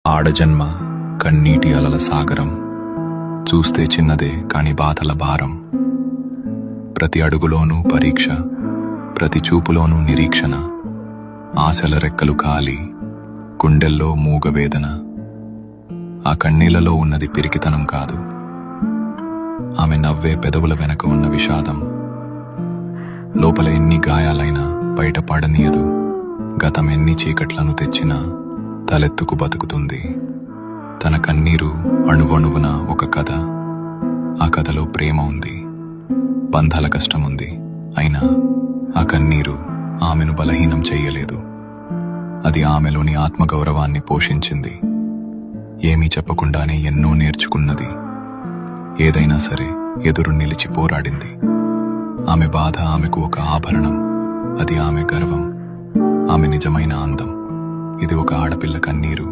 ఆడజన్మ కన్నీటి అలల సాగరం, చూస్తే చిన్నదే కాని బాధల భారం. ప్రతి అడుగులోనూ పరీక్ష, ప్రతి చూపులోనూ నిరీక్షణ. ఆశల రెక్కలు కాలి, గుండెల్లో మూగవేదన. ఆ కన్నీళ్లలో ఉన్నది పిరికితనం కాదు, ఆమె నవ్వే పెదవుల వెనక ఉన్న విషాదం. లోపల ఎన్ని గాయాలైనా బయట పడనీయదు, గతం ఎన్ని చీకట్లను తెచ్చినా తలెత్తుకు బతుకుతుంది. తన కన్నీరు అణువణువున ఒక కథ. ఆ కథలో ప్రేమ ఉంది, బంధాల కష్టముంది. అయినా ఆ కన్నీరు ఆమెను బలహీనం చెయ్యలేదు. అది ఆమెలోని ఆత్మగౌరవాన్ని పోషించింది. ఏమీ చెప్పకుండానే ఎన్నో నేర్చుకున్నది. ఏదైనా సరే ఎదురు నిలిచి పోరాడింది. ఆమె బాధ ఆమెకు ఒక ఆభరణం, అది ఆమె గర్వం, ఆమె నిజమైన అందం. ఇది ఒక ఆడపిల్ల కన్నీరు.